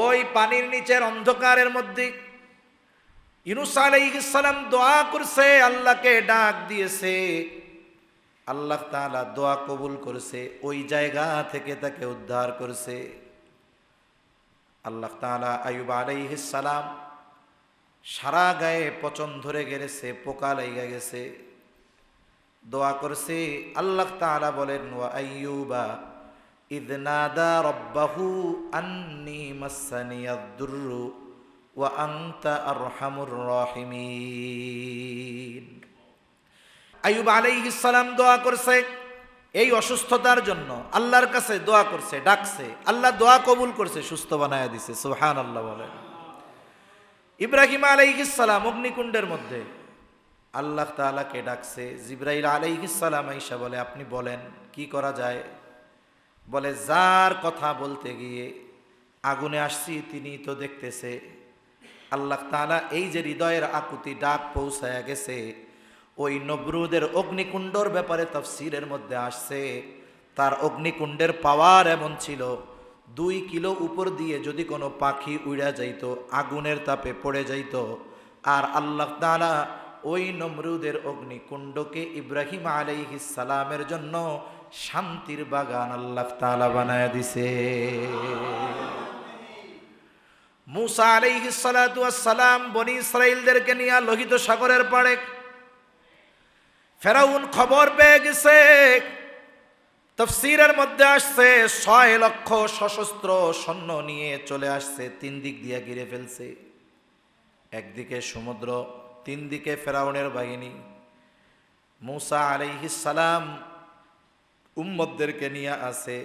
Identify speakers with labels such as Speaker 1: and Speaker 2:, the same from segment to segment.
Speaker 1: ওই পানির নিচের অন্ধকারের মধ্যে ইউনূস আলাইহিস সালাম দোয়া করছে, আল্লাহকে ডাক দিয়েছে, আল্লাহ তাআলা দোয়া কবুল করেছে, ওই জায়গা থেকে তাকে উদ্ধার করেছে। আল্লাহ তাআলা আইয়ুব আলাইহিস সালাম সারা গায়ে পচন ধরে গেছে, পোকা লেগে গেছে, দোয়া করছে। আল্লাহ তাআলা বলেন, ওয়া আইয়ুবা ইয নাদা রাব্বাহু আন্নী মাসসানিয়াদ দুররু ওয়া আনতা আরহামুর রাহিমিন। আইয়ুব আলাইহিস সালাম দোয়া করছে এই অসুস্থতার জন্য, আল্লাহর কাছে দোয়া করছে, ডাকছে, আল্লাহ দোয়া কবুল করছে, সুস্থ বানায়া দিছে। সুবহানাল্লাহ বলেন। ইব্রাহিম আলাইহিস সালাম অগ্নিকুণ্ডের মধ্যে, আল্লাহ তাআলাকে ডাকছে, জিবরাইল আলাইহিস সালাম আইসা বলে, আপনি বলেন কি করা যায়। বলে, যার কথা বলতে গিয়ে আগুনে আসছি তিনি তো দেখতেছে। আল্লাহ তাআলা এই যে হৃদয়ের আকুতি ডাক পৌঁছায়া গেছে, ওই নমরুদের অগ্নিকুণ্ডর ব্যাপারে তাফসীরের মধ্যে আসছে, তার অগ্নিকুণ্ডের পাওয়ার এমন ছিল, 2 কিলো উপর দিয়ে যদি কোনো পাখি উড়া যাইত, আগুনের তাপে পড়ে যাইত। আর আল্লাহ তাআলা ওই নমরুদের অগ্নিকুণ্ডকে ইব্রাহিম আলাইহিস সালামের জন্য শান্তির বাগান আল্লাহ তাআলা বানায়া দিছে। মূসা আলাইহিস সালাতু ওয়াস সালাম বনি ইসরাইলদেরকে নিয়ে লোহিত সাগরের পাড়ে, ফেরাউন খবর পেয়ে গেছে। তাফসীরের মধ্যে আসছে 6 লক্ষ সশস্ত্র সৈন্য নিয়ে চলে আসছে, 3 দিক দিয়ে ঘিরে ফেলছে। একদিকে সমুদ্র, 3 দিকে ফেরাউনের বাহিনী। মূসা আলাইহিস সালাম উম্মতদেরকে নিয়ে আসে।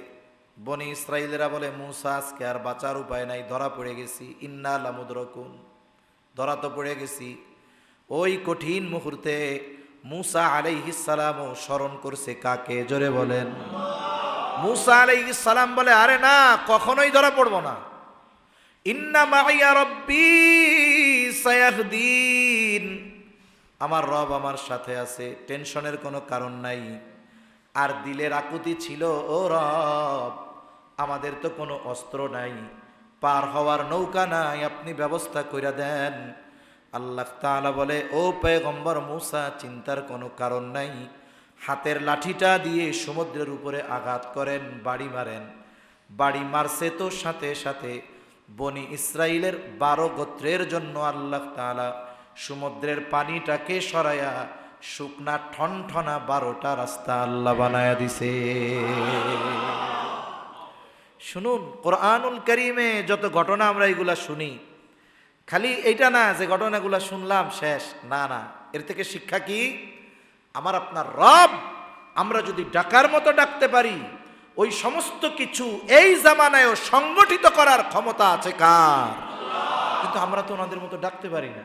Speaker 1: বনি ইসরাইলেরা বলে, মূসা আজকে আর বাঁচার উপায় নাই, ধরা পড়ে গেছি, ইন্না লামুদরাকুন, ধরা তো পড়ে গেছি। ওই কঠিন মুহূর্তে মূসা আলাইহিস সালামও স্মরণ করছে কাকে? জোরে বলেন। মূসা আলাইহিস সালাম বলে, আরে না, কখনোই ধরা পড়বো না, ইন্না মাইয়া রব্বি সায়াহদিন, আমার রব আমার সাথে আছে, টেনশনের কোনো কারণ নাই। আর দিলের আকুতি ছিল, ও রব আমাদের তো কোনো অস্ত্র নাই, পার হওয়ার নৌকা নাই, আপনি ব্যবস্থা কইরা দেন। আল্লাহ তাআলা বলে, ও পয়গম্বর মূসা, চিন্তার কোনো কারণ নাই, হাতের লাঠিটা দিয়ে সমুদ্রের উপরে আঘাত করেন, বাড়ি মারেন। বাড়ি মারছে তো সাথে সাথে বনি ইসরাইলের 12 গোত্রের জন্য আল্লাহ তাআলা সমুদ্রের পানিটাকে সরাইয়া শুকনা ঠনঠনা 12টা রাস্তা আল্লাহ বানায়া দিছে। শুনুন, কোরআনুল কারীমে যত ঘটনা আমরা এগুলা শুনি, খালি এইটা না যে ঘটনাগুলা শুনলাম শেষ, না না, এর থেকে শিক্ষা কি? আমার আপনার রব আমরা যদি ডাকার মতো ডাকতে পারি, ওই সমস্ত কিছু এই জামানায়ও সংগঠিত করার ক্ষমতা আছে কার? কিন্তু আমরা তো ওনাদের মতো ডাকতে পারি না।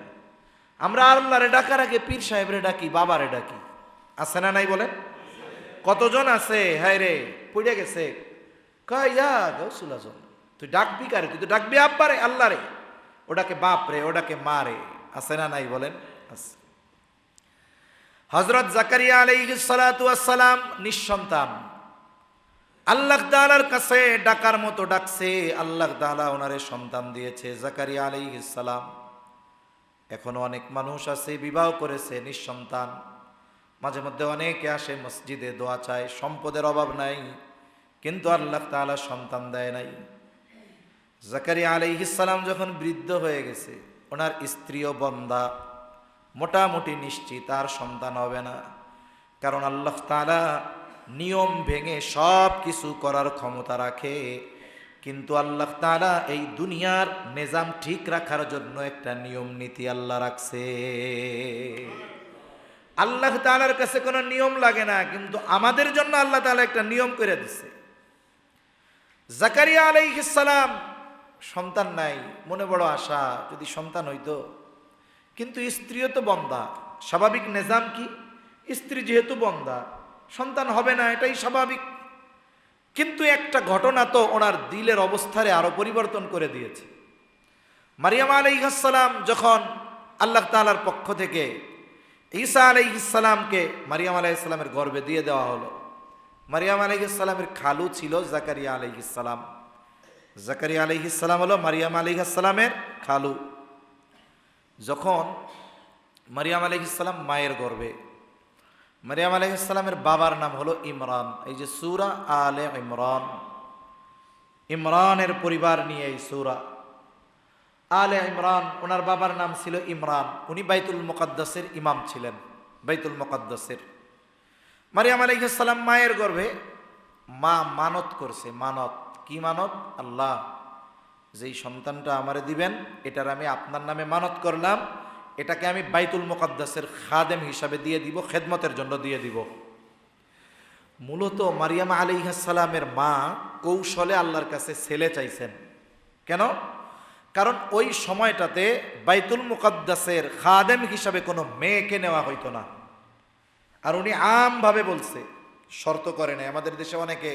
Speaker 1: আমরা আল্লাহরে ডাকার আগে পীর সাহেবরে ডাকি, বাবারে ডাকি, আছে না নাই বলেন? কতজন আছে, হায় রে পড়ে গেছে, কয় ইয়া গাউসুল আজম, তুই ডাকবি কারে? তুই তো ডাকবি আব্বারে, আল্লাহরে, ওটাকে বাপ রে, ওটাকে মা রে, আছে না নাই বলেন? আছে। হযরত জাকারিয়া আলাইহিস সালাতু ওয়াস সালাম নিঃসন্তান, আল্লাহ তাআলার কাছে ডাকার মতো ডাকছে, আল্লাহ তাআলা ওনারে সন্তান দিয়েছে, জাকারিয়া আলাইহিস সালাম। এখনো অনেক মানুষ আছে বিবাহ করেছে নিঃসন্তান, মাঝে মধ্যে অনেকে আসে মসজিদে দোয়া চায়, সম্পদের অভাব নাই, কিন্তু আল্লাহ তাআলা সন্তান দেয় নাই। জাকারিয়া আলাইহিস সালাম যখন বৃদ্ধ হয়ে গেছে, ওনার স্ত্রীও বন্দা, মোটামুটি নিশ্চিত আর সন্তান হবে না, কারণ আল্লাহ তাআলা নিয়ম ভেঙে সব কিছু করার ক্ষমতা রাখে। কিন্তু আল্লাহ তাআলা এই দুনিয়ার নিজাম ঠিক রাখার জন্য একটা নিয়ম নীতি আল্লাহ রাখছে। আল্লাহ তাআলার কাছে কোনো নিয়ম লাগে না, কিন্তু আমাদের জন্য আল্লাহ তাআলা একটা নিয়ম করে দিচ্ছে। জাকারিয়া আলাইহিস সালাম সন্তান নাই, মনে বড় আশা যদি সন্তান হইতো, কিন্তু স্ত্রীও তো বন্দা, স্বাভাবিক নিজাম কি, স্ত্রী যেহেতু বন্দা সন্তান হবে না, এটাই স্বাভাবিক। কিন্তু একটা ঘটনা তো ওনার দিলের অবস্থারে আরো পরিবর্তন করে দিয়েছে। মারিয়াম আলাইহিস সালাম যখন আল্লাহ তাআলার পক্ষ থেকে ঈসা আলাইহিস সালামকে মারিয়াম আলাইহিস সালামের গর্ভে দিয়ে দেওয়া হলো, মারিয়াম আলাইহিস সালামের খালু ছিল জাকারিয়া আলাইহিস সালাম। জাকারিয়া আলাইহিস সালাম হলো মারিয়াম আলাইহিস সালামের খালু। যখন মারিয়াম আলাইহিস সালাম মায়ের গর্ভে, মারিয়াম আলাইহিস সালামের বাবার নাম হলো ইমরান। এই যে সূরা আলে ইমরান, ইমরানের পরিবার নিয়ে এই সূরা আলে ইমরান। ওনার বাবার নাম ছিল ইমরান, উনি বাইতুল মুকাদ্দাসের ইমাম ছিলেন, বাইতুল মুকাদ্দাসের। মারিয়াম আলাইহিস সালাম মায়ের গর্ভে মা মানত করছে। মানত কি মানত? আল্লাহ, যেই সন্তানটা আমারে দিবেন এটার আমি আপনার নামে মানত করলাম, এটাকে আমি বাইতুল মুকাদ্দাসের খাদেম হিসাবে দিয়ে দিব, খেদমতের জন্য দিয়ে দিব। মূলত মারিয়াম আলাইহিস সালামের মা কৌশলে আল্লাহর কাছে ছেলে চাইছেন। কেন? কারণ ওই সময়টাতে বাইতুল মুকাদ্দাসের খাদেম হিসাবে কোনো মেয়েকে নেওয়া হইতো না। আর উনি আমভাবে বলছে, শর্ত করে নাই। আমাদের দেশে অনেকে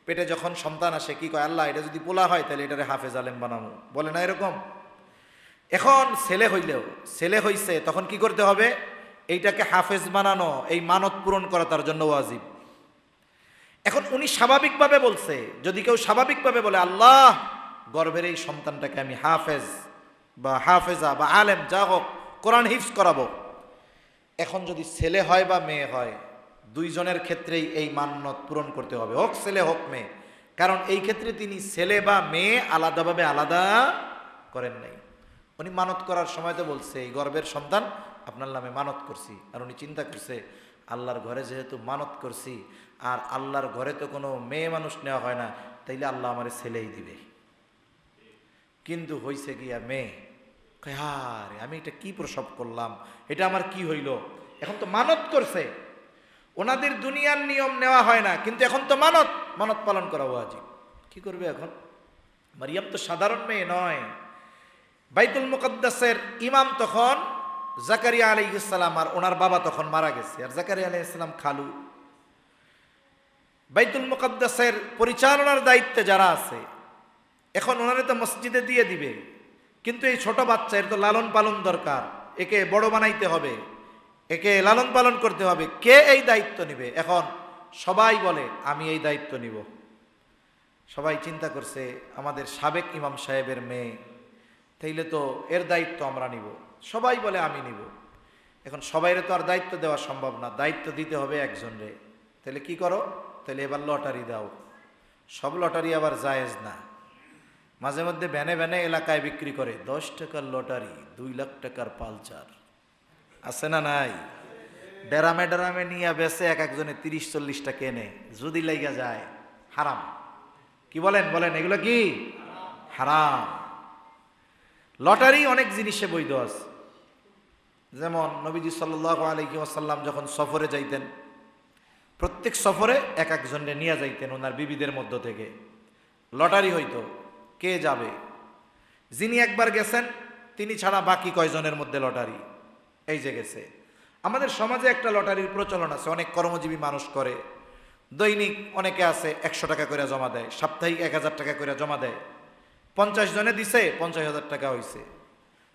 Speaker 1: পেটে যখন সন্তান আসে কি কয়, আল্লাহ এটা যদি পোলা হয় তাহলে এটারে হাফেজ আলেম বানাবো, বলে না এরকম? এখন ছেলে হইলেও, ছেলে হইছে, তখন কি করতে হবে? এইটাকে হাফেজ বানানো, এই মানত পূরণ করা তার জন্য ওয়াজিব। এখন উনি স্বাভাবিকভাবে বলছে, যদি কেউ স্বাভাবিকভাবে বলে আল্লাহ গর্ভের এই সন্তানটাকে আমি হাফেজ বা হাফেজা বা আলেম যা হোক কোরআন হিফজ করাবো, এখন যদি ছেলে হয় বা মেয়ে হয় দুইজনের ক্ষেত্রেই এই মান্যত পূরণ করতে হবে, হোক ছেলে হোক মেয়ে। কারণ এই ক্ষেত্রে তিনি ছেলে বা মেয়ে আলাদাভাবে আলাদা করেন নাই। উনি মানত করার সময় তো বলছে এই গর্ভের সন্তান আপনার নামে মানত করছি। আর উনি চিন্তা করছে আল্লাহর ঘরে যেহেতু মানত করছি, আর আল্লাহর ঘরে তো কোনো মেয়ে মানুষ নেওয়া হয় না, তাইলে আল্লাহ আমার ছেলেই দিবে। কিন্তু হইছে গিয়া মেয়ে। আরে আমি এটা কি প্রসব করলাম, এটা আমার কি হইল? এখন তো মানত করছে, ওনাদের দুনিয়ার নিয়ম নেওয়া হয় না, কিন্তু এখন তো মানত, মানত পালন করা ওয়াজিব। কি করবে এখন? মারিয়াম তো সাধারণ মেয়ে নয়। বাইতুল মুকাদ্দাসের ইমাম তখন জাকারিয়া আলাইহিস সালাম, আর ওনার বাবা তখন মারা গেছে, আর জাকারিয়া আলাইহিস সালাম খালু। বাইতুল মুকাদ্দাসের পরিচালনার দায়িত্বে যারা আছে, এখন ওনারা তো মসজিদে দিয়ে দিবে, কিন্তু এই ছোট বাচ্চা, এর তো লালন পালন দরকার, একে বড় বানাইতে হবে, একে লালন পালন করতে হবে। কে এই দায়িত্ব নিবে? এখন সবাই বলে আমি এই দায়িত্ব নিব। সবাই চিন্তা করছে আমাদের সাবেক ইমাম সাহেবের মেয়ে, তাইলে তো এর দায়িত্ব আমরা নিব। সবাই বলে আমি নিব। এখন সবাইরে তো আর দায়িত্ব দেওয়া সম্ভব না, দায়িত্ব দিতে হবে একজনরে। তাহলে কি করো? তাহলে এবার লটারি দাও। সব লটারি আবার জায়েজ না, মাঝে মধ্যে ভ্যানে ভ্যানে এলাকায় বিক্রি করে 10 টাকার লটারি, 2 লাখ টাকার পালচার, আছে না নাই? ডেরামে ডেরামে নিয়ে বেসে এক একজনে 30-40টা কেনে, যদি লাইগা যায় হারাম। কি বলেন? বলেন এগুলো কি হারাম? লটারি অনেক জিনিসে বৈধ আছে। যেমন নবীজি সাল্লাল্লাহু আলাইহি ওয়াসাল্লাম যখন সফরে যাইতেন, প্রত্যেক সফরে এক একজনে নিয়ে যাইতেন ওনার বিবিদের মধ্য থেকে। লটারি হইতো কে যাবে। যিনি একবার গেছেন তিনি ছাড়া বাকি কয়জনের মধ্যে লটারি, এই যে গেছে। আমাদের সমাজে একটা লটারির প্রচলন আছে, অনেক কর্মজীবী মানুষ করে। দৈনিক অনেকে আছে 100 টাকা করে জমা দেয়, সাপ্তাহিক 1000 টাকা করে জমা দেয়। 50 জনে দিছে, 50,000 টাকা হয়েছে।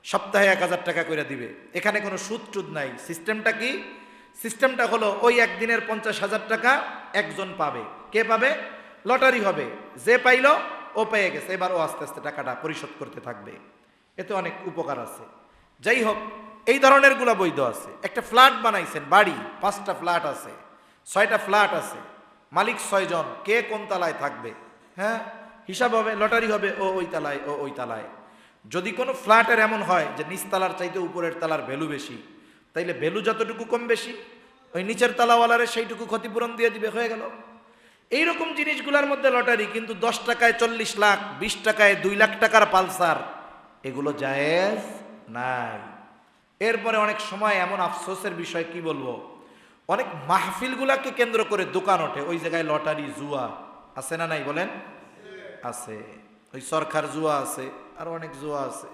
Speaker 1: সপ্তাহে 1000 টাকা করে দিবে। এখানে কোনো সুদ টুদ নাই। সিস্টেমটা কি? সিস্টেমটা হলো ওই একদিনের 50,000 টাকা একজন পাবে। কে পাবে? লটারি হবে, যে পাইল ও পেয়ে গেছে, এবার ও আস্তে আস্তে টাকাটা পরিশোধ করতে থাকবে। এতে অনেক উপকার আছে। যাই হোক, এই ধরনের গুলা বৈধ আছে। একটা ফ্ল্যাট বানাইছেন, বাড়ি 5টা ফ্ল্যাট আছে, 6টা ফ্ল্যাট আছে, মালিক 6 জন, কে কোন তালায় থাকবে, হ্যাঁ হিসাব হবে, লটারি হবে, ও ওই তালায়, ও ওই তালায়। যদি কোনো ফ্ল্যাটের এমন হয় যে নিচতলার চাইতে উপরের তালার ভ্যালু বেশি, তাইলে ভ্যালু যতটুকু কম বেশি ওই নিচের তালাওয়ালারে সেইটুকু ক্ষতিপূরণ দিয়ে দিবে, হয়ে গেল। এইরকম জিনিসগুলোর মধ্যে লটারি। কিন্তু 10 টাকায় 40 লাখ, 20 টাকায় 2 লাখ টাকার পালসার, এগুলো জায়েজ নাই। এরপরে অনেক সময় এমন আফসোসের বিষয়, কি বলবো, অনেক মাহফিলগুলাকে কেন্দ্র করে দোকান ওঠে, ওই জায়গায় লটারি, জুয়া আছে না নাই? বলেন আছে। ওই সরকার জুয়া আছে, আর অনেক জুয়া আছে।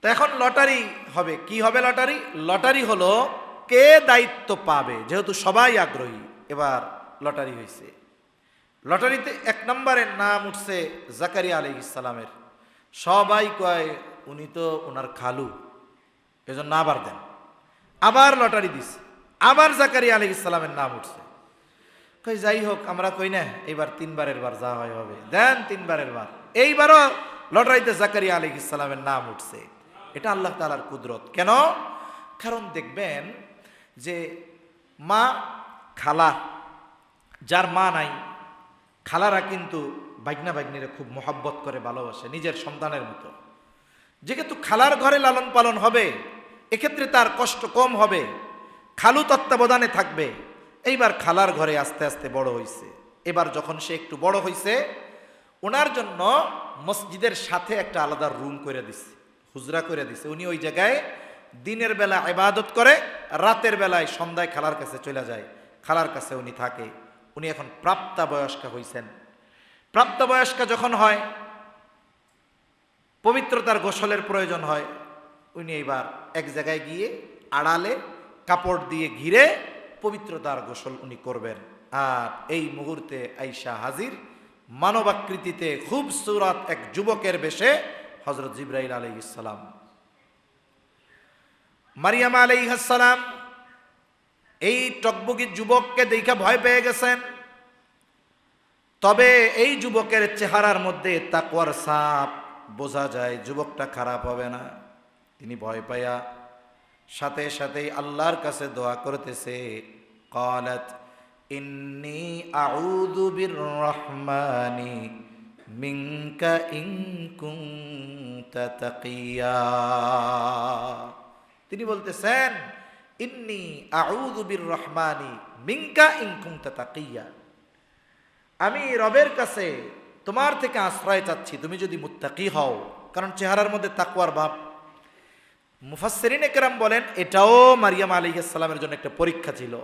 Speaker 1: তো এখন লটারি হবে। কি হবে লটারি? লটারি হলো কে দায়িত্ব পাবে, যেহেতু সবাই আগ্রহী। এবার লটারি হয়েছে। লটারিতে 1 নম্বরের নাম উঠছে জাকারিয়া আলাইহিস সালামের। সবাই কয় উনি তো ওনার খালু, এজন্য আবার দেন। আবার লটারি দিছে, আবার জাকারিয়া আলাইহিস সালামের নাম উঠছে। কই যাই হোক, আমরা কই না এইবার 3বারের বার যা হয় হবে, দেন 3বারের বার। এইবারও লটারিতে জাকারিয়া আলাইহিস সালামের নাম উঠছে। এটা আল্লাহ তাআলার কুদরত। কেন? কারণ দেখবেন যে মা, খালা, যার মা নাই, খালারা কিন্তু ভাগনা ভাগ্নিরে খুব মোহাব্বত করে, ভালোবাসে নিজের সন্তানের মতো। যেহেতু খালার ঘরে লালন পালন হবে, এক্ষেত্রে তার কষ্ট কম হবে, খালু তত্ত্বাবধানে থাকবে। এইবার খালার ঘরে আস্তে আস্তে বড় হইছে। এবার যখন সে একটু বড় হইছে, ওনার জন্য মসজিদের সাথে একটা আলাদা রুম করে দিছে, হুজরা করে দিছে। উনি ওই জায়গায় দিনের বেলা ইবাদত করে, রাতের বেলায় সন্ধ্যায় খালার কাছে চলে যায়, খালার কাছে উনি থাকে। উনি এখন প্রাপ্তবয়স্কা হইছেন। প্রাপ্তবয়স্কা যখন হয়, পবিত্রতার গোসলের প্রয়োজন হয়, উনি এইবার এক জায়গায় গিয়ে আড়ালে কাপড় দিয়ে ঘিরে পবিত্রতার গোসল উনি করবেন। আর এই মুহূর্তে আয়েশা হাজির, মানবাকৃতিতে খুব সুরাত এক যুবকের বেশে হযরত জিবরাইল আলাইহিস সালাম। মারিয়াম আলাইহিস সালাম এই টকবগি যুবককে দেখে ভয় পেয়ে গেছেন। তবে এই যুবকের চেহারার মধ্যে তাকওয়ার ছাপ বোঝা যায়, যুবকটা খারাপ হবে না। তিনি ভয় পাইয়া সাথে সাথেই আল্লাহর কাছে দোয়া করতেছে, ক্বালাত ইন্নী আউযু বিররহমানি মিনকা ইন কুনতা তাকিয়া। তিনি বলতেছেন, ইন্নী আউযু বিররহমানি মিনকা ইন কুনতা তাকিয়া, আমি রবের কাছে তোমার থেকে আশ্রয় চাচ্ছি তুমি যদি মুত্তাকি হও। কারণ চেহারার মধ্যে তাকওয়ার ভাব। মুফাসসিরিনে কেরাম বলেন এটাও মারিয়াম আলাইহিস সালামের জন্য একটা পরীক্ষা ছিল।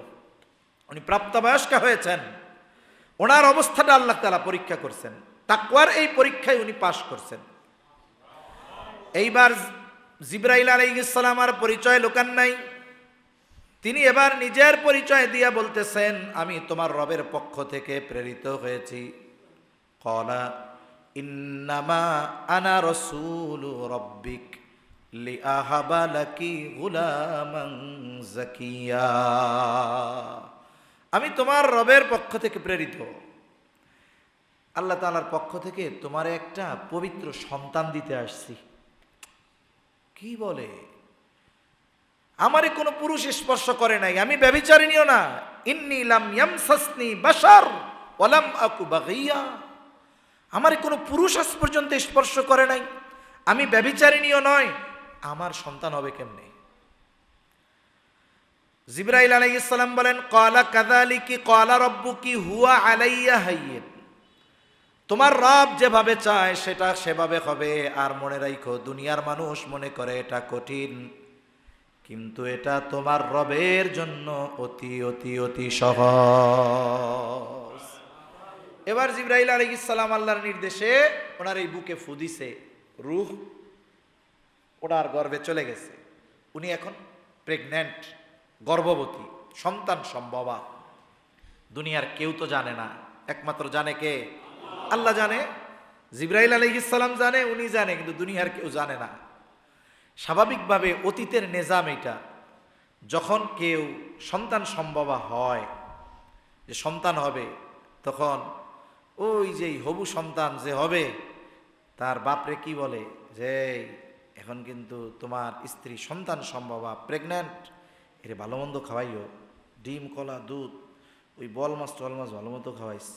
Speaker 1: উনি প্রাপ্তবয়স্কা হয়েছেন, ওনার অবস্থাটা আল্লাহ তাআলা পরীক্ষা করছেন, তাকওয়ার এই পরীক্ষায় উনি পাশ করছেন। এইবার জিবরাইল আলাইহিস সালাম আর পরিচয় লুকান নাই, তিনি এবার নিজের পরিচয় দিয়া বলতেছেন, আমি তোমার রবের পক্ষ থেকে প্রেরিত হয়েছি। ক্বালা ইন্নামা আনা রাসূলু রাব্বিক লিআহাবা লাকি গুলামান যাকিয়া, আমি তোমার রবের পক্ষ থেকে প্রেরিত, আল্লাহ তাআলার পক্ষ থেকে তোমার একটা পবিত্র সন্তান দিতে আসছি। কি বলে? আমারে কোনো পুরুষ স্পর্শ করে নাই, আমি ব্যভিচারিণীও না। ইন্নী লাম ইয়ামসাসনি বাশার ওয়া লাম আকু বাগিয়া, আমারে কোনো পুরুষ আজ পর্যন্ত স্পর্শ করে নাই, আমি ব্যভিচারিণীও নয়, আমার সন্তান হবে কেমনে? জিবরাইল আলাইহিস সালাম বলেন, ক্বালা কাযালিকি ক্বালা রাব্বুকি হুয়া আলাইয়া হাইয়্যিন, তোমার রব যেভাবে চায় সেটা সেভাবে হবে। আর মনে রাখো, দুনিয়ার মানুষ মনে করে এটা কঠিন, কিন্তু এটা তোমার রবের জন্য অতি অতি অতি সহজ। এবার জিবরাইল আলাইহিস সালাম আল্লাহর নির্দেশে ওনার এই বুকে ফু দিছে, রূহ ওনার গর্ভে চলে গেছে। উনি এখন প্রেগন্যান্ট, গর্ভবতী, সন্তান সম্ভবা। দুনিয়ার কেউ তো জানে না, একমাত্র জানে কে? আল্লাহ জানে, জিবরাইল আলাইহিস সালাম জানে, উনি জানে, কিন্তু দুনিয়ার কেউ জানে না। স্বাভাবিকভাবে অতীতের নিজাম এটা, যখন কেউ সন্তান সম্ভবা হয়, যে সন্তান হবে, তখন ওই যে হবু সন্তান যে হবে তার বাপরে কি বলে যে এখন কিন্তু তোমার স্ত্রী সন্তান সম্ভবা, প্রেগন্যান্ট, এরে ভালো মন্দ খাওয়াইও, ডিম কলা দুধ ওই বল মাছ টল মাছ ভালো মতো খাওয়াইস।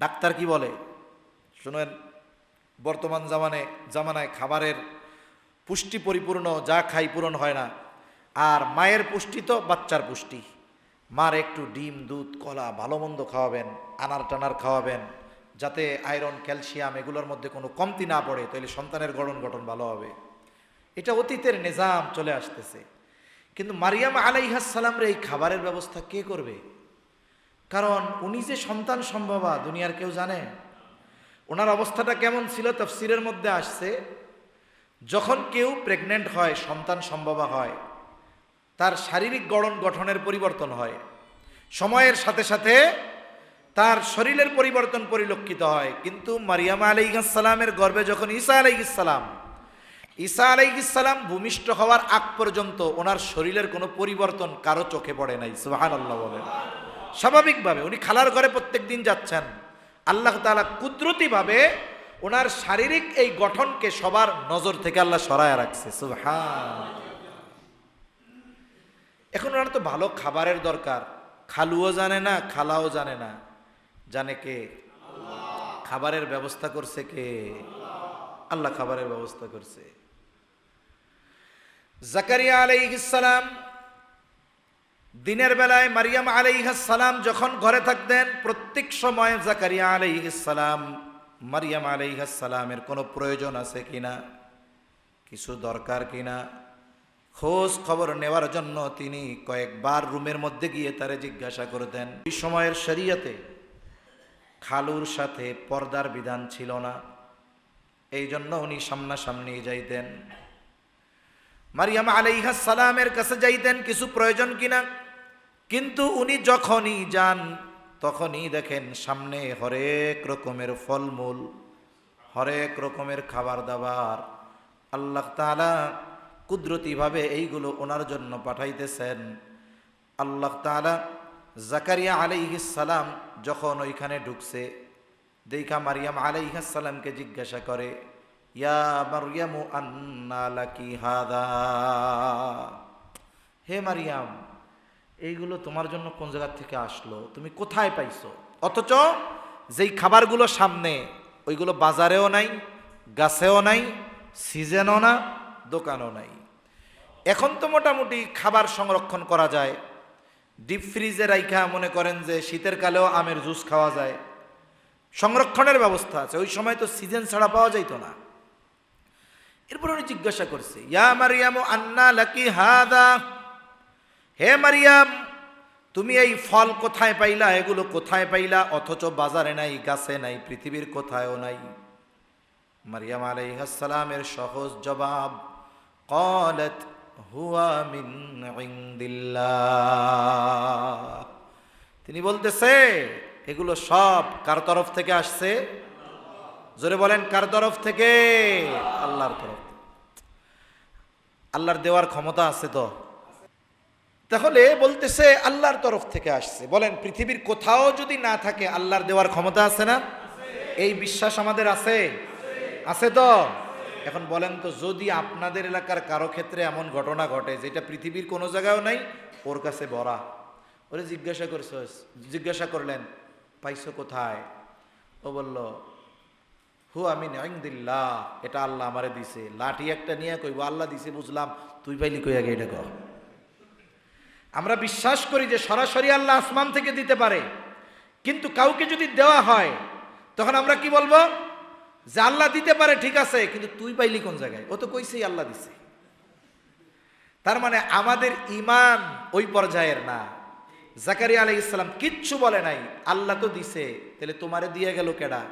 Speaker 1: ডাক্তার কি বলে শুনেন, বর্তমান জামানায় খাবারের পুষ্টি পরিপূর্ণ, যা খাই পূরণ হয় না। আর মায়ের পুষ্টি তো বাচ্চার পুষ্টি, মার একটু ডিম দুধ কলা ভালো মন্দ খাওয়াবেন, আনার টানার খাওয়াবেন, যাতে আয়রন ক্যালসিয়াম এগুলোর মধ্যে কোনো কমতি না পড়ে, তাহলে সন্তানের গঠন ভালো হবে। এটা অতীতের নিজাম চলে আসতেছে। কিন্তু মারিয়াম আলাইহিস সালামের এই খাবারের ব্যবস্থা কে করবে? কারণ উনি যে সন্তান সম্ভবা দুনিয়ার কেউ জানে। ওনার অবস্থাটা কেমন ছিল তাফসীরের মধ্যে আসছে, যখন কেউ প্রেগন্যান্ট হয়, সন্তান সম্ভবা হয়, তার শারীরিক গঠনের পরিবর্তন হয়, সময়ের সাথে সাথে তার শরীরের পরিবর্তন পরিলক্ষিত হয়। কিন্তু মারিয়াম আলাইহিস সালামের গর্ভে যখন ঈসা আলাইহিস সালাম ভূমিষ্ঠ হওয়ার আগ পর্যন্ত ওনার শরীরের কোনো পরিবর্তন কারো চোখে পড়ে নাই। সুবহানাল্লাহ বলেন। স্বাভাবিকভাবে উনি খালার ঘরে প্রত্যেক দিন যাচ্ছেন, আল্লাহ তাআলা কুদরতিভাবে ওনার শারীরিক এই গঠনকে সবার নজর থেকে আল্লাহ সরায় রাখছে। সুবহান। এখন ওনার তো ভালো খাবারের দরকার, খালুও জানে না খালাও জানে না, জানে কে? খাবারের ব্যবস্থা করছে কে? আল্লাহ খাবারের ব্যবস্থা করছে। জাকারিয়া আলাইহিস সালাম দিনের বেলায় মারিয়াম আলাইহিস সালাম যখন ঘরে থাকতেন, প্রত্যেক সময় জাকারিয়া আলাইহিস সালাম মারিয়াম আলাইহিস সালামের কোনো প্রয়োজন আছে কিনা, কিছু দরকার কিনা, খোঁজ খবর নেওয়ার জন্য তিনি কয়েকবার রুমের মধ্যে গিয়ে তারে জিজ্ঞাসা করতেন। এই সময়ের শরীয়তে খালুর সাথে পর্দার বিধান ছিল না, এই জন্য উনি সামনাসামনি যাইতেন, মারিয়াম আলাইহিস সালামের কাছে যাইতেন কিছু প্রয়োজন কিনা। কিন্তু উনি যখনই যান তখনই দেখেন সামনে হরেক রকমের ফলমূল, হরেক রকমের খাবার দাবার আল্লাহ তাআলা কুদরতিভাবে এইগুলো ওনার জন্য পাঠাইতেছেন। আল্লাহ তাআলা জাকারিয়া আলাইহিস সালাম যখন ওইখানে ঢুকছে, দেখা মারিয়াম আলাইহিস সালামকে জিজ্ঞাসা করে, ইয়া মারইয়ামু আন্না লাকি হাদা, হে মারিয়াম এইগুলো তোমার জন্য কোন জায়গা থেকে আসলো, তুমি কোথায় পাইছো? অথচ যেই খাবারগুলো সামনে ওইগুলো বাজারেও নাই, গাছেও নাই, সিজনও না, দোকানও নাই। এখন তো মোটামুটি খাবার সংরক্ষণ করা যায়, ডিপ ফ্রিজে রাইখা মনে করেন যে শীতের কালেও আমের জুস খাওয়া যায়, সংরক্ষণের ব্যবস্থা আছে। ওই সময় তো সিজন ছাড়া পাওয়া যাইতো না। এরপর উনি জিজ্ঞাসা করছে, ইয়া মারিয়াম আন্না লাকি হাদা, হে মারিয়াম তুমি এই ফল কোথায় পাইলা, এগুলো কোথায় পাইলা? অথচ বাজারে নাই, গাছে নাই, পৃথিবীর কোথায়ও নাই। মারিয়াম আলাইহিস সালামের সহজ জবাব, ক্বালাত হুয়া মিন ইনদিল্লাহ, তিনি বলতেছে এগুলো সব কার তরফ থেকে আসছে? জোরে বলেন, কার তরফ থেকে? আল্লাহর তরফ। আল্লাহর দেওয়ার ক্ষমতা আছে তো, তাহলে বলতেছে আল্লাহর তরফ থেকে আসছে। বলেন পৃথিবীর কোথাও যদি না থাকে আল্লাহর দেওয়ার ক্ষমতা আছে না? এই বিশ্বাস আমাদের আছে? আছে তো? এখন বলেন তো, যদি আপনাদের এলাকার কারো ক্ষেত্রে এমন ঘটনা ঘটে যেটা পৃথিবীর কোনো জায়গাও নাই, ওর কাছে বড়া, ওরে জিজ্ঞাসা করলেন পাইছো কোথায়? ও বলল হুয়া মিন ইনদিল্লাহ, এটা আল্লাহ আমারে দিছে। লাঠি একটা নিয়ে কইব আল্লাহ দিছে বুঝলাম, তুই পাইলি কই আগে এটা কর। আমরা বিশ্বাস করি যে সরাসরি আল্লাহ আসমান থেকে দিতে পারে, কিন্তু কাউকে যদি দেওয়া হয় তখন আমরা কি বলবো? যে আল্লাহ দিতে পারে ঠিক আছে, কিন্তু তুই পাইলি কোন জায়গায়? ও তো কইছেই আল্লাহ দিছে। তার মানে আমাদের ঈমান ওই পর্যায়ের না। জাকারিয়া আলাইহিস সালাম কিচ্ছু বলে নাই, আল্লাহ তো দিছে, তাহলে তোমারে দিয়ে গেল কেডা?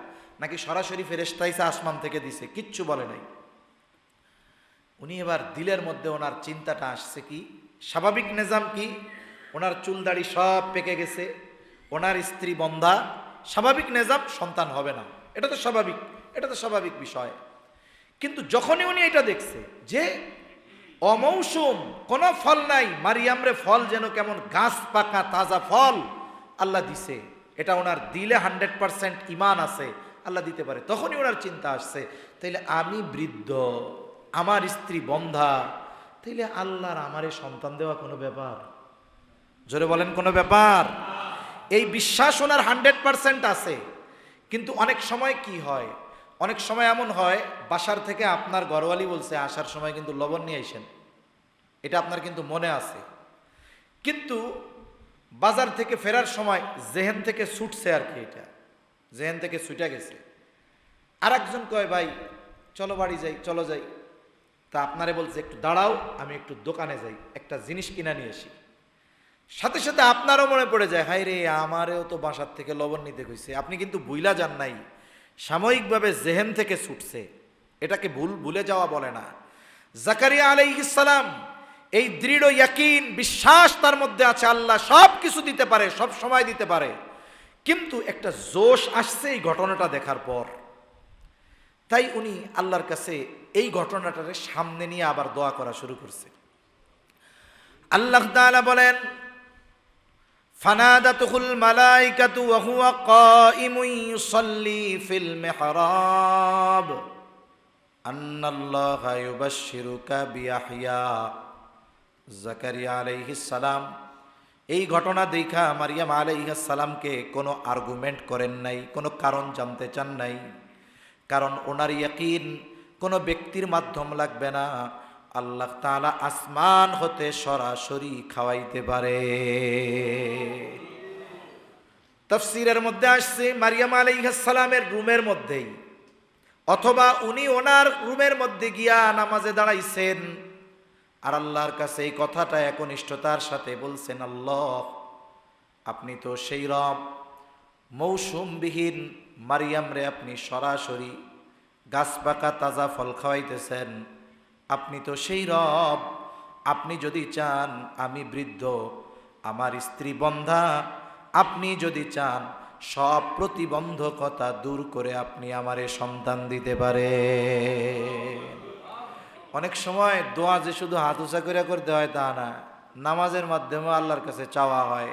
Speaker 1: নাকি সরাসরি ফেরেশতা এসে আসমান থেকে দিছে? কিচ্ছু বলে নাই। উনি এবার দিলের মধ্যে ওনার চিন্তাটা আসছে কি, স্বাভাবিক নিজাম কি, ওনার চুল দাড়ি সব পেকে গেছে, ওনার স্ত্রী বন্ধা, স্বাভাবিক নিজাম সন্তান হবে না, এটা তো স্বাভাবিক, এটা তো স্বাভাবিক বিষয়। কিন্তু যখনই উনি এটা দেখছে যে অমৌসুম কোন ফল নাই, মারিয়ামরে ফল যেন কেমন গাছ পাকা তাজা ফল আল্লাহ দিছে, এটা ওনার দিলে 100% ঈমান আছে আল্লাহ দিতে পারে, তখনই ওনার চিন্তা আসছে তাইলে আমি বৃদ্ধ, আমার স্ত্রী বন্ধা, তাইলে আল্লাহর আমারে সন্তান দেওয়া কোনো ব্যাপার? জোরে বলেন কোনো ব্যাপার? এই বিশ্বাস ওনার 100% আছে। কিন্তু অনেক সময় কি হয়, অনেক সময় এমন হয় বাসার থেকে আপনার ঘরওয়ালি বলছে আসার সময় কিন্তু লবণ নিয়ে আসেন, এটা আপনার কিন্তু মনে আছে, কিন্তু বাজার থেকে ফেরার সময় জেহেন থেকে ছুটছে আর কি, এটা জেহেন থেকে ছুটে গেছে। আর একজন কয় ভাই চলো বাড়ি যাই, চলো যাই, তা আপনারে বলছে একটু দাঁড়াও আমি একটু দোকানে যাই, একটা জিনিস কিনা নিয়ে আসি। সাথে সাথে আপনারও মনে পড়ে যায় হায় রে আমারেও তো বাসার থেকে লবণ নিতে কইছে, আপনি কিন্তু ভুইলা যান নাই, সাময়িকভাবে জেহেন থেকে ছুটছে, এটাকে ভুলে যাওয়া বলে না। জাকারিয়া আলাইহিস সালাম এই দৃঢ় ইয়াকিন বিশ্বাস তার মধ্যে আছে আল্লাহ সব কিছু দিতে পারে, সব সময় দিতে পারে, কিন্তু একটা জোশ আসছে এই ঘটনাটা দেখার পর। তাই উনি আল্লাহর কাছে এই ঘটনাটাকে সামনে নিয়ে আবার দোয়া করা শুরু করছে। আল্লাহ তাআলা বলেন ফানাদাতুহুল মালাইকাতু ওয়া হুয়া কাইমুন ইউসাল্লি ফিল মিহরাব আন্নাল্লাহা ইউবাশশিরুকা বিয়াহইয়া। জাকারিয়া আলাইহিস সালাম এই ঘটনা দেখা মারিয়াম আলাইহিস সালামকে কোনো আর্গুমেন্ট করেন নাই, কোনো কারণ জানতে চান নাই, কারণ ওনার ইয়াকিন কোনো ব্যক্তির মাধ্যম লাগবে না, আল্লাহ তাআলা আসমান হতে সরাসরি খাওয়াইতে পারে। তাফসীরের মধ্যে আসছে মারিয়াম আলাইহিস সালামের রুমের মধ্যেই, অথবা উনি ওনার রুমের মধ্যে গিয়া নামাজে দাঁড়াইছেন আর আল্লাহর কাছে এই কথাটা একনিষ্ঠতার সাথে বলছেন, আল্লাহ আপনি তো সেই রব, মৌসুমবিহীন মারিয়াম রে আপনি সরাসরি গাছ পাকা তাজা ফল খাওয়াইতেছেন, আপনি তো সেই রব, আপনি যদি চান আমি বৃদ্ধ, আমার স্ত্রী বন্ধা, আপনি যদি চান সব প্রতিবন্ধকতা দূর করে আপনি আমারে সন্তান দিতে পারে। অনেক সময় দোয়া যে শুধু হাত উঁচা করে করতে হয় তা না, নামাজের মাধ্যমে আল্লাহর কাছে চাওয়া হয়।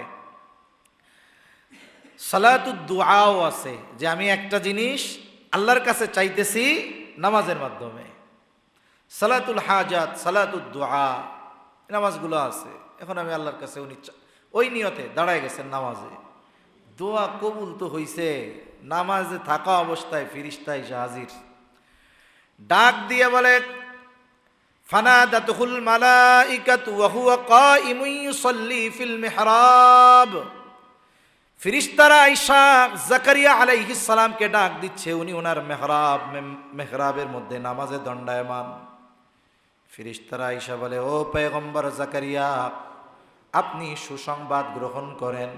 Speaker 1: সালাতুদ দুআও আছে, যে আমি একটা জিনিস আল্লাহর কাছে চাইতেছি নামাজের মাধ্যমে। সালাতুল হাজাত, সালাতুদ দুআ, নামাজগুলো আছে। এখন আমি আল্লাহর কাছে ওই নিয়তে দাঁড়ায় গেছেন নামাজে, দোয়া কবুল তো হইছে, নামাজে থাকা অবস্থায় ফিরিস্তা এসে হাজির, ডাক দিয়ে বলে ফানাদাতুহুল মালাইকাতু ওয়া হুয়া কাইমুন ইউসাল্লি ফিল মিহরাব। ফিরিস্তারা আয়েশা জাকারিয়া আলাইহিস সালামকে ডাক দিচ্ছে, উনি ওনার মেহরাবের মধ্যে নামাজে দণ্ডায়মান। ফিরিস্তারা আয়েশা বলে, ও পয়গম্বর জাকারিয়া আপনি সুসংবাদ গ্রহণ করেন,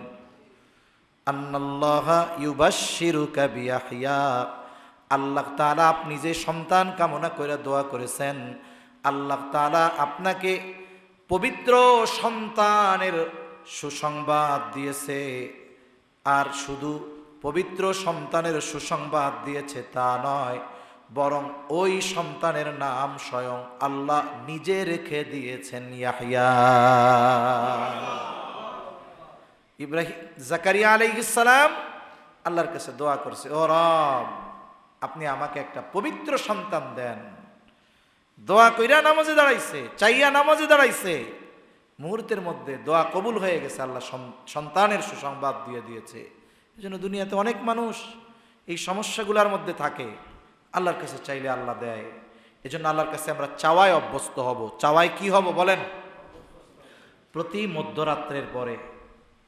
Speaker 1: আন্নাল্লাহা ইউবাশশিরুকা বিয়াহইয়া, আল্লাহ তাআলা আপনি যে সন্তান কামনা করে দোয়া করেছেন, আল্লাহ তাআলা আপনাকে পবিত্র সন্তানের সুসংবাদ দিয়েছে। আর শুধু পবিত্র সন্তানের সুসংবাদ দিয়েছে তা নয়, বরং ওই সন্তানের নাম স্বয়ং আল্লাহ নিজে রেখে দিয়েছেন ইয়াহইয়া। ইব্রাহিম জাকারিয়া আলাইহিস সালাম আল্লাহর কাছে দোয়া করছে, ও রব আপনি আমাকে একটা পবিত্র সন্তান দেন। দোয়া কইরা নামাজে দাঁড়াইছে, চাইয়া নামাজে দাঁড়াইছে, মুহূর্তের মধ্যে দোয়া কবুল হয়ে গেছে, আল্লাহ সন্তানের সুসংবাদ দিয়ে দিয়েছে। এই জন্য দুনিয়াতে অনেক মানুষ এই সমস্যাগুলোর মধ্যে থাকে, আল্লাহর কাছে চাইলে আল্লাহ দেয়। এই জন্য আল্লাহর কাছে আমরা চাওয়ায় অভ্যস্ত হব। চাওয়ায় কি হব বলেন? প্রতি মধ্যরাত্রের পরে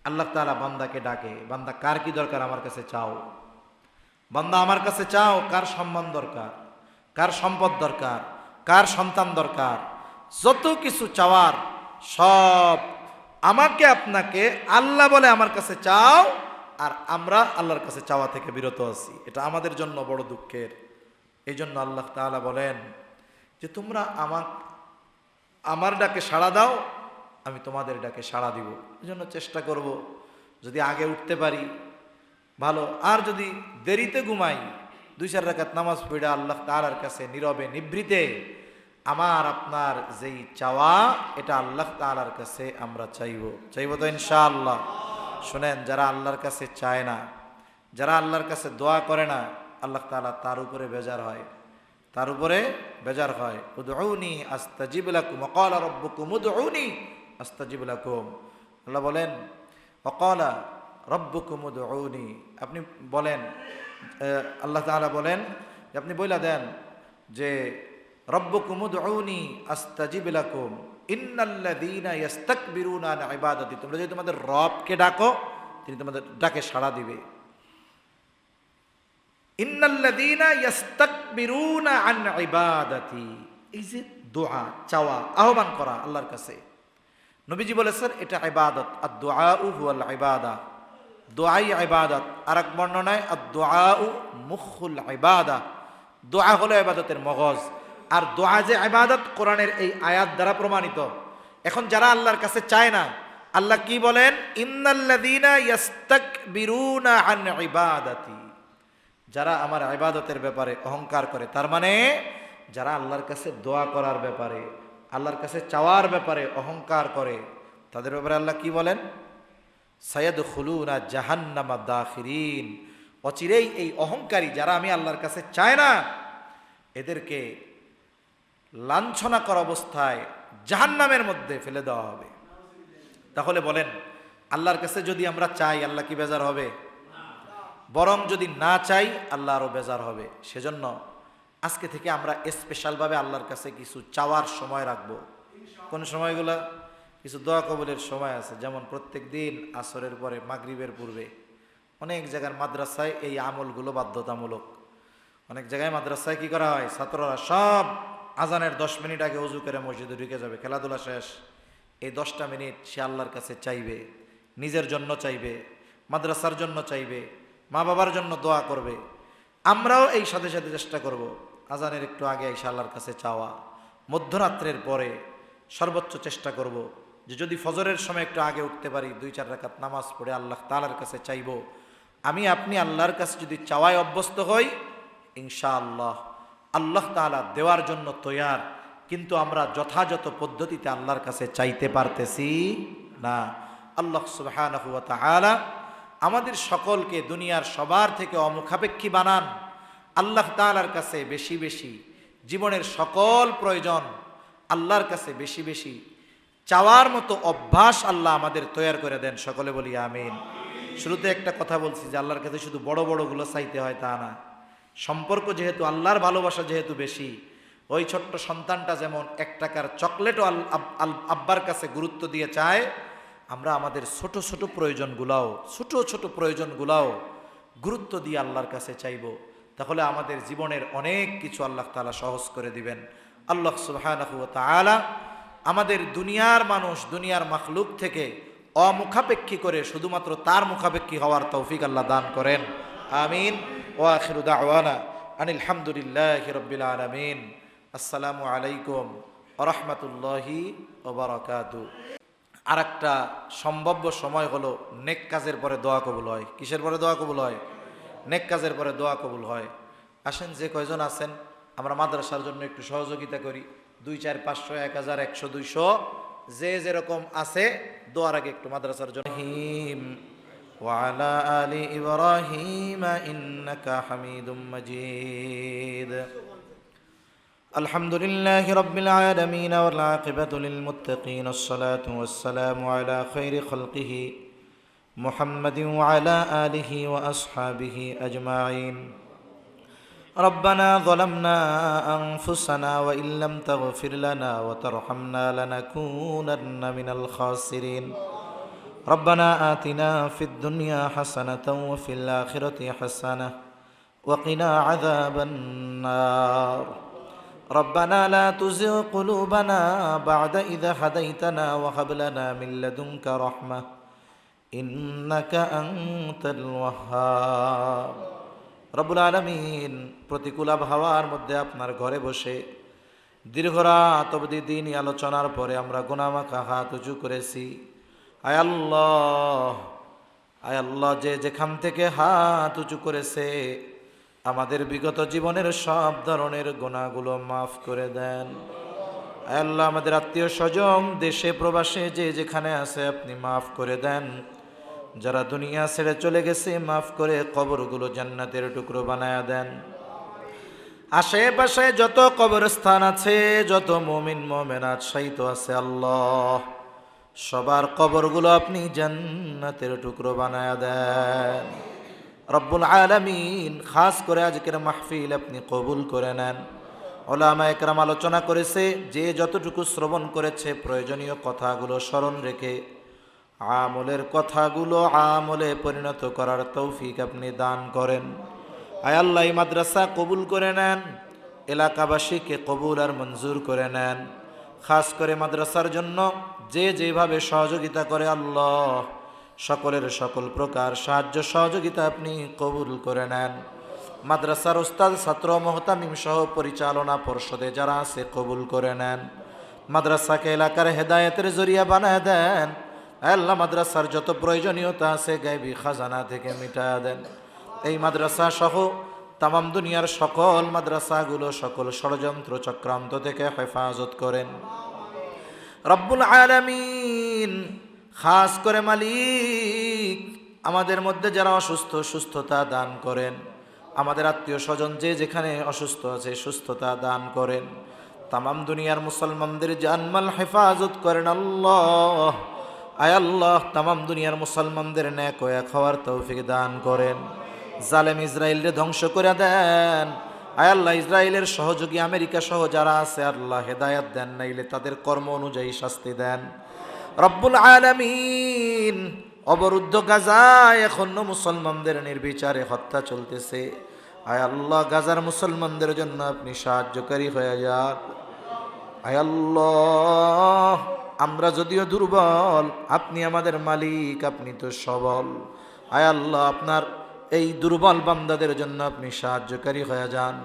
Speaker 1: আল্লাহ তাআলা বান্দাকে ডাকে, বান্দা কার কি দরকার আমার কাছে চাও, বান্দা আমার কাছে চাও, কার সম্মান দরকার, কার সম্পদ দরকার, কার সন্তান দরকার, যত কিছু চাওয়ার সব আমাকে আপনাকে আল্লাহ বলে আমার কাছে চাও, আর আমরা আল্লাহর কাছে চাওয়া থেকে বিরত আছি। এটা আমাদের জন্য বড় দুঃখের। এই জন্য আল্লাহ তাআলা বলেন যে তোমরা আমার ডাকে সাড়া দাও, আমি তোমাদের ডাকে সাড়া দিব। এই জন্য চেষ্টা করব যদি আগে উঠতে পারি ভালো, আর যদি দেরিতে ঘুমাই 2-4 রাকাত নামাজ পড়ে আল্লাহ তাআলার কাছে নীরবে নিভৃতে আমার আপনার যেই চাওয়া এটা আল্লাহ তাআলার কাছে আমরা চাইব তো ইনশাআল্লাহ। শুনেন, যারা আল্লাহর কাছে চায় না, যারা আল্লাহর কাছে দোয়া করে না, আল্লাহ তাআলা তার উপরে বেজার হয়, তার উপরে বেজার হয়। উদউনি আস্তাজিব লাকুম ওয়া ক্বালা রাব্বুকুম উদউনি আস্তাজিব লাকুম। আল্লাহ বলেন ওয়া ক্বালা রাব্বুকুম উদউনি, আপনি বলেন, আল্লাহ তাআলা বলেন যে আপনি বইলা দেন যে রব্বুকুম উদউনি আস্তাজিব লাকুম ইন্নাল্লাযীনা ইস্তাকবিরুনা আন ইবাদাতি, তোমরা যদি তোমাদের রবকে ডাকো তিনি তোমাদের ডাকে সাড়া দিবে। ইন্নাল্লাযীনা ইস্তাকবিরুনা আন ইবাদাতি, এই যে দোয়া চাওয়া, আহ্বান করা আল্লাহর কাছে, নবীজি বলেছেন এটা ইবাদত, আদ-দুআউ হুয়াল ইবাদা, দোয়াই ইবাদত। আরেক বর্ণনায় আদ-দুআউ মুখুল ইবাদা, দোয়া হলো ইবাদতের মগজ। আর দোয়া যে ইবাদত কোরআনের এই আয়াত দ্বারা প্রমাণিত। এখন যারা আল্লাহর কাছে চায় না, আল্লাহ কি বলেন? ইন্নাল্লাযীনা ইস্তাকবিরুনা আন ইবাদাতি, যারা আমার ইবাদতের ব্যাপারে অহংকার করে, তার মানে যারা আল্লাহর কাছে দোয়া করার ব্যাপারে, আল্লাহর কাছে চাওয়ার ব্যাপারে অহংকার করে, তাদের ব্যাপারে আল্লাহ কি বলেন? সায়াদখুলুনা জাহান্নামা দাখিরিন, অচিরেই এই অহংকারী যারা আমি আল্লাহর কাছে চায় না, এদেরকে লাঞ্ছনা করা অবস্থায় জাহান্নামের মধ্যে ফেলে দেওয়া হবে। তাহলে বলেন, আল্লাহর কাছে যদি আমরা চাই, আল্লাহ কি বেজার হবে? বরং যদি না চাই, আল্লাহ আরও বেজার হবে। সেজন্য আজকে থেকে আমরা স্পেশালভাবে আল্লাহর কাছে কিছু চাওয়ার সময় রাখবো। কোন সময়গুলো? কিছু দোয়া কবুলের সময় আছে, যেমন প্রত্যেক দিন আসরের পরে, মাগরিবের পূর্বে। অনেক জায়গার মাদ্রাসায় এই আমলগুলো বাধ্যতামূলক। অনেক জায়গায় মাদ্রাসায় কি করা হয়, ছাত্ররা সব আজানের 10 মিনিট আগে ওযু করে মসজিদে ঢুকে যাবে, খেলাধুলা শেষ। এই 10টা মিনিট সে আল্লাহর কাছে চাইবে, নিজের জন্য চাইবে, মাদ্রাসার জন্য চাইবে, মা বাবার জন্য দোয়া করবে। আমরাও এই সাথে সাথে চেষ্টা করব আজানের একটু আগে এসে আল্লাহর কাছে চাওয়া। মধ্যরাত্রের পরে সর্বোচ্চ চেষ্টা করব যে যদি ফজরের সময় একটু আগে উঠতে পারি, 2-4 রাকাত নামাজ পড়ে আল্লাহ তাআলার কাছে চাইব। আমি আপনি আল্লাহর কাছে যদি চাওয়ায় অভ্যস্ত হই, ইনশাআল্লাহ আল্লাহ তাআলা দেওয়ার জন্য তৈয়ার। কিন্তু আমরা যথাযথ পদ্ধতিতে আল্লাহর কাছে চাইতে পারতেছি না। আল্লাহ সুবহানাহু ওয়া তাআলা আমাদের সকলকে দুনিয়ার সবার থেকে অমুখাপেক্ষী বানান। আল্লাহ তাআলার কাছে বেশি বেশি জীবনের সকল প্রয়োজন আল্লাহর কাছে বেশি বেশি চাওয়ার মতো অভ্যাস আল্লাহ আমাদের তৈয়ার করে দেন। সকলে বলি আমিন। শুরুতে একটা কথা বলছি যে আল্লাহর কাছে শুধু বড় বড়গুলো চাইতে হয় তা না। সম্পর্ক যেহেতু, আল্লাহর ভালোবাসা যেহেতু বেশি, ওই ছোট্ট সন্তানটা যেমন 1 টাকার চকলেটও আব্বার কাছে গুরুত্ব দিয়ে চায়, আমরা আমাদের ছোট ছোট প্রয়োজনগুলাও গুরুত্ব দিয়ে আল্লাহর কাছে চাইব। তাহলে আমাদের জীবনের অনেক কিছু আল্লাহ তাআলা সহজ করে দিবেন। আল্লাহ সুবহানাহু ওয়া তাআলা আমাদের দুনিয়ার মানুষ, দুনিয়ার মাখলুক থেকে অমুখাপেক্ষী করে শুধুমাত্র তার মুখাপেক্ষী হওয়ার তৌফিক আল্লাহ দান করেন। আমিন। ওয়া আখিরু দাওয়ানা আনিল হামদুলিল্লাহি রাব্বিল আলামিন। আসসালামু আলাইকুম ওয়া রাহমাতুল্লাহি ওয়া বারাকাতুহু। আরেকটা সম্ভাব্য সময় হলো নেক কাজের পরে দোয়া কবুল হয়। কিসের পরে দোয়া কবুল হয়? নেক কাজের পরে দোয়া কবুল হয়। আসেন, যে কয়জন আছেন আমরা মাদ্রাসার জন্য একটু সহযোগিতা করি। 2, 4, 500, 1000, 100, 200 যে যেরকম আছে, দোয়ার আগে একটু মাদ্রাসার জন্য। ওয়া আলা আলি ইব্রাহিম ইন্নাকা হামিদুম মাজিদ। আলহামদুলিল্লাহি রাব্বিল আলামিন ওয়াল আকিবাতু লিল মুত্তাকিন। আসসালাতু ওয়াসসালামু আলা খায়রি খালকিহি মুহাম্মাদিন ওয়া আলা আলিহি ওয়া আসহাবিহি আজমাইন। ربنا ظلمنا أنفسنا وإن لم تغفر لنا وترحمنا لنكونن من الخاسرين. ربنا آتنا في الدنيا حسنة وفي الآخرة حسنة وقنا عذاب النار. ربنا لا تزغ قلوبنا بعد إذا هديتنا وهب لنا من لدنك رحمة إنك أنت الوهاب. রব্বুল আলামিন, প্রতিকূল আবহাওয়ার মধ্যে আপনার ঘরে বসে দীর্ঘ রাত অবধি দিনই আলোচনার পরে আমরা গুনাহমাখা হাত উঁচু করেছি। আয় আল্লাহ, যে যেখান থেকে হাত উঁচু করেছে আমাদের বিগত জীবনের সব ধরনের গুনাহগুলো মাফ করে দেন। আয় আল্লাহ, আমাদের আত্মীয় স্বজন দেশে প্রবাসে যে যেখানে আছে আপনি মাফ করে দেন। যারা দুনিয়া ছেড়ে চলে গেছে মাফ করে কবরগুলো জান্নাতের টুকরো বানায়া দেন। আশেপাশে যত কবরস্থান আছে, যত মুমিন মুমিনাত শায়িত আছে, আল্লাহ সবার কবরগুলো আপনি জান্নাতের টুকরো বানায়া দেন। রব্বুল আলামিন, খাস করে আজকের মাহফিল আপনি কবুল করে নেন। উলামায়ে কেরাম আলোচনা করেছে, যে যতটুকু শ্রবণ করেছে প্রয়োজনীয় কথাগুলো স্মরণ রেখে আমলের কথাগুলো আমলে পরিণত করার তৌফিক আপনি দান করেন। আয় আল্লাহ, এই মাদ্রাসা কবুল করে নেন, এলাকাবাসীকে কবুল আর মঞ্জুর করে নেন। খাস করে মাদ্রাসার জন্য যে যেভাবে সহযোগিতা করে আল্লাহ সকলের সকল প্রকার সাহায্য সহযোগিতা আপনি কবুল করে নেন। মাদ্রাসার ওস্তাদ, ছাত্র, মুহতামিম সহ পরিচালনা পর্ষদে যারা আছে কবুল করে নেন। মাদ্রাসাকে এলাকার হেদায়েতের জরিয়া বানায় দেন। আল্লাহ, মাদ্রাসার যত প্রয়োজনীয়তা আছে গায়বী খাজানা থেকে মিটায়া দেন। এই মাদ্রাসা সহ তামাম দুনিয়ার সকল মাদ্রাসাগুলো সকল ষড়যন্ত্র চক্রান্ত থেকে হেফাজত করেন। রব্বুল আলামিন, খাস করে মালিক আমাদের মধ্যে যারা অসুস্থ সুস্থতা দান করেন, আমাদের আত্মীয় স্বজন যে যেখানে অসুস্থ আছে সুস্থতা দান করেন, তামাম দুনিয়ার মুসলমানদের জানমাল হেফাজত করেন আল্লাহ। আয় আল্লাহ তামাম দুনিয়ার মুসলমানদের ন্যাক হয়ে খাওয়ার তৌফিক দান করেন। জালেম ইসরায়েলকে ধ্বংস করে দেন। আয় আল্লাহ ইসরায়েলের সহযোগী আমেরিকা সহ যারা আছে আল্লাহ হেদায়াত দেন, নাইলে তাদের কর্ম অনুযায়ী শাস্তি দেন রব্বুল আলামিন। অবরুদ্ধ গাজায় এখনো মুসলমানদের নির্বিচারে হত্যা চলতেছে। আয় আল্লাহ গাজার মুসলমানদের জন্য আপনি সাহায্যকারী হয়ে যান। আয় আল্লাহ আমরা যদিও দুর্বল, আপনি আমাদের মালিক, আপনি তো সবল। আয় আল্লাহ আপনার এই দুর্বল বান্দাদের জন্য আপনি সাহায্যকারী হয়ে যান।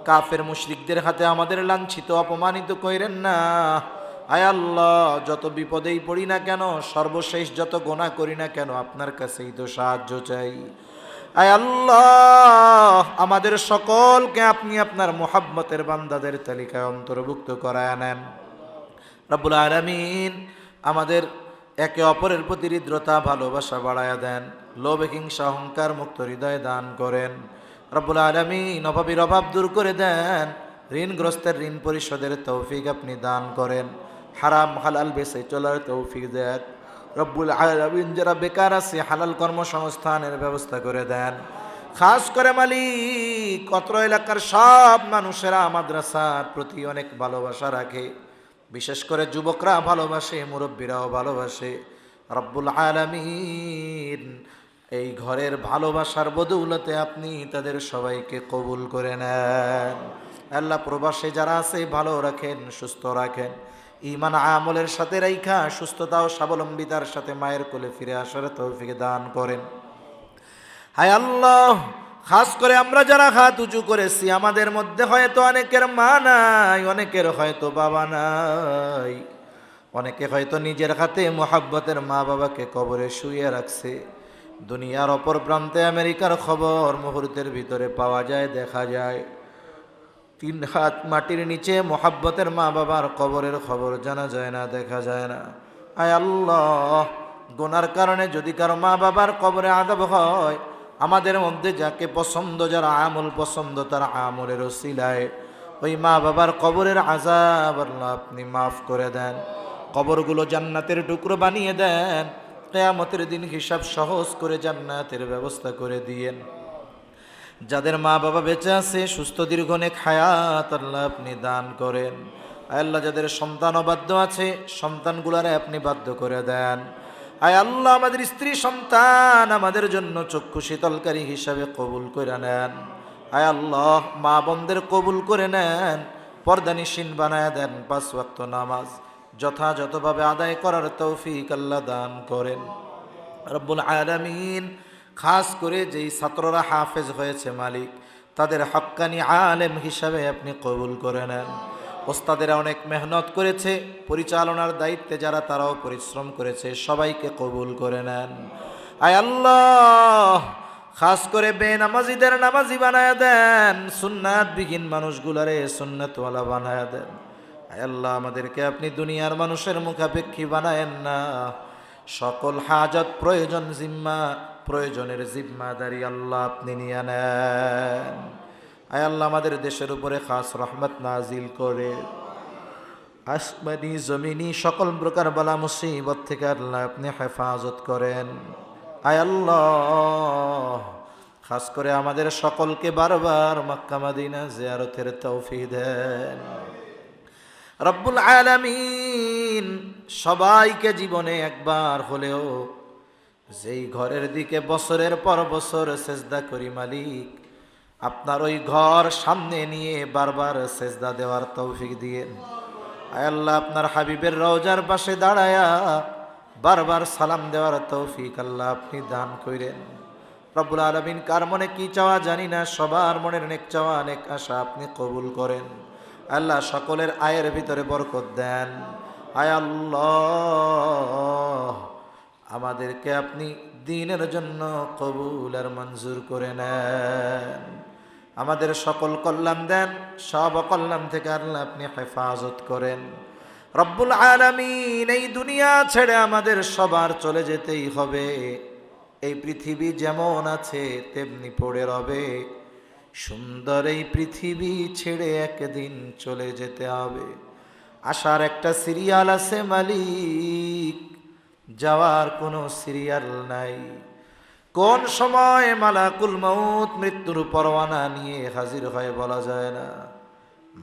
Speaker 1: কাফের মুশরিকদের হাতে আমাদের লাঞ্ছিত অপমানিত কইরেন না। আয় আল্লাহ যত বিপদেই পড়ি না কেন, সর্বশেষ যত গোনা করি না কেন, আপনার কাছেই তো সাহায্য চাই। আয় আল্লাহ আমাদের সকলকে আপনি আপনার মুহাব্বতের বান্দাদের তালিকায় অন্তর্ভুক্ত করায় নেন রব্বুল আলামিন। আমাদের একে অপরের প্রতি হৃদ্রতা ভালোবাসা বাড়ায়া দেন। লোভ হিংসা অহংকার মুক্ত হৃদয় দান করেন রব্বুল আলামিন। অভাবীর অভাব দূর করে দেন। ঋণগ্রস্তের ঋণ পরিশোধের তৌফিক আপনি দান করেন। হারাম হালাল বেঁচে চলার তৌফিক দেন রব্বুল আলামিন। যারা বেকার আছে হালাল কর্মসংস্থানের ব্যবস্থা করে দেন। খাস করে মালিক অত্র এলাকার সব মানুষেরা মাদ্রাসার প্রতি অনেক ভালোবাসা রাখে, বিশেষ করে যুবকরা ভালোবাসে, মুরব্বীরাও ভালোবাসে রব্বুল আলামিন। এই ঘরের ভালোবাসার বদৌলতে আপনি তাদের সবাইকে কবুল করে নেন আল্লাহ। প্রবাসে যারা আছে ভালো রাখেন, সুস্থ রাখেন, ঈমান আমলের সাথে রাইখা সুস্থতা ও স্বাবলম্বিতার সাথে মায়ের কোলে ফিরে আসার তৌফিক দান করেন। হায় আল্লাহ খাস করে আমরা যারা হাত উঁচু করেছি, আমাদের মধ্যে হয়তো অনেকের মা নাই, অনেকের হয়তো বাবা নাই, অনেকে হয়তো নিজের হাতে মোহাব্বতের মা বাবাকে কবরে শুয়ে রাখছে। দুনিয়ার অপর প্রান্তে আমেরিকার খবর মুহূর্তের ভিতরে পাওয়া যায়, দেখা যায়। 3 হাত মাটির নিচে মোহাব্বতের মা বাবার কবরের খবর জানা যায় না, দেখা যায় না। আয় আল্লাহ গুনার কারণে যদি কারো মা বাবার কবরে আযাব হয়, আমাদের মধ্যে যাকে পছন্দ, যারা আমল পছন্দ, তার আমলের ওসিলায় ওই মা বাবার কবরের আযাব আল্লাহ আপনি মাফ করে দেন। কবরগুলো জান্নাতের টুকরো বানিয়ে দেন। কিয়ামতের দিন হিসাব সহজ করে জান্নাতের ব্যবস্থা করে দিয়েন। যাদের মা বাবা বেঁচে আছে সুস্থ দীর্ঘ নেক হায়াত আল্লাহ আপনি দান করেন। আল্লাহ যাদের সন্তান অবাধ্য আছে সন্তানগুলারে আপনি বাধ্য করে দেন। আয় আল্লাহ আমাদের স্ত্রী সন্তান আমাদের জন্য চক্ষু শীতলকারী হিসাবে কবুল করে নেন। আয় আল্লাহ মা বোনদের কবুল করে নেন, পর্দানিশীন বানায় দেন। 5 ওয়াক্ত নামাজ যথাযথভাবে আদায় করার তৌফিক আল্লাহ দান করেন রব্বুল আলামিন। খাস করে যেই ছাত্ররা হাফেজ হয়েছে মালিক, তাদের হক্কানি আলেম হিসাবে আপনি কবুল করে নেন। ওস্তাদেরা অনেক মেহনত করেছে, পরিচালনার দায়িত্বে যারা তারাও পরিশ্রম করেছে, সবাইকে কবুল করে নেন। আয় আল্লাহ খাস করে বেনামাজিদের নামাজি বানায় দেন, সুন্নাত বিহীন মানুষগুলারে সুন্নাতওয়ালা বানায় দেন। আয় আল্লাহ আমাদেরকে আপনি দুনিয়ার মানুষের মুখাপেক্ষী বানায়েন না। সকল হাজত প্রয়োজনের জিম্মাদারি আল্লাহ আপনি নিয়ে নেন। আয় আল্লাহ আমাদের দেশের উপরে খাস রহমত নাজিল করে আসমানি জমিনি সকল প্রকার বালা মুসিবত থেকে আল্লাহ আপনি হেফাজত করেন। আয় আল্লাহ খাস করে আমাদের সকলকে বারবার মক্কা মদিনা জিয়ারতের তৌফিক দেন রব্বুল আলামিন। সবাইকে জীবনে একবার হলেও যেই ঘরের দিকে বছরের পর বছর সেজদা করি মালিক, আপনার ওই ঘর সামনে নিয়ে বারবার সেজদা দেওয়ার তৌফিক দিয়েন। আয় আল্লাহ আপনার হাবিবের রওজার পাশে দাঁড়ায়া বারবার সালাম দেওয়ার তৌফিক আল্লাহ আপনি দান করেন রব্বুল আলামিন। কার মনে কি চাওয়া জানি না, সবার মনের নেক চাওয়া নেক আশা আপনি কবুল করেন। আল্লাহ সকলের আয়ের ভিতরে বরকত দেন। আয় আল্লাহ আমাদেরকে আপনি দ্বীনের জন্য কবুল আর মঞ্জুর করে নেন। আমাদের সকল কল্যাণ দেন, সব অকল্যাণ থেকে আল্লাহ আপনি হেফাজত করেন। রব্বুল আলামিন, এই দুনিয়া ছেড়ে আমাদের সবার চলে যেতেই হবে। এই পৃথিবী যেমন আছে তেমনি পড়ে রবে। সুন্দর এই পৃথিবী ছেড়ে একদিন চলে যেতে হবে। আসার একটা সিরিয়াল আছে মালিক, যাওয়ার কোনো সিরিয়াল নাই। কোন সময় মালাকুল মউত মৃত্যুর পরোয়ানা নিয়ে হাজির হয় বলা যায় না।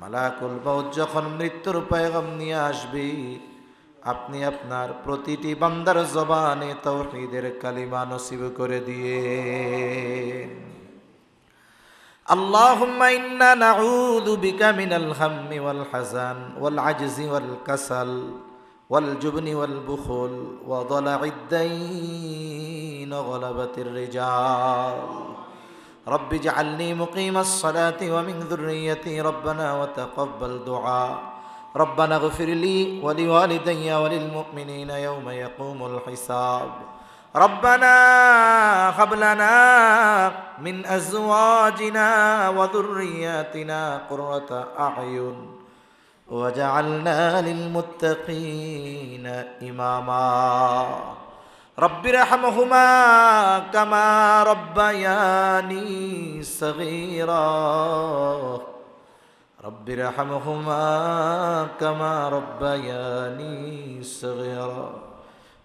Speaker 1: মালাকুল মউত যখন মৃত্যুর পয়গাম নিয়ে আসবে, আপনি আপনার প্রতিটি বান্দার জবানে তাওহীদের কালিমা নসিব করে দিয়ে। আল্লাহুম্মা ইন্না নাউযু বিকা মিনাল হাম্মি ওয়াল হাযান ওয়াল আজজি ওয়াল কাসাল ওয়াল জুবনি ওয়াল বুখুল ওয়া দালা'id দাইন ওয়া গলাবাতির রিজাল। رب اجعلني مقيم الصلاة ومن ذريتي ربنا وتقبل دعاء ربنا اغفر لي ولوالدي وللمؤمنين يوم يقوم الحساب ربنا هب لنا من أزواجنا وذرياتنا قرة أعين وجعلنا للمتقين إماما رب ارحمهما كما ربياني صغيرا رب ارحمهما كما ربياني صغيرا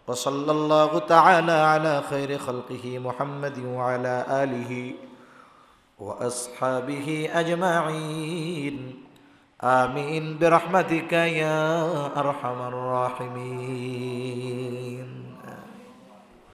Speaker 1: وصلى الله تعالى على خير خلقه محمد وعلى آله وأصحابه أجمعين آمين برحمتك يا أرحم الراحمين.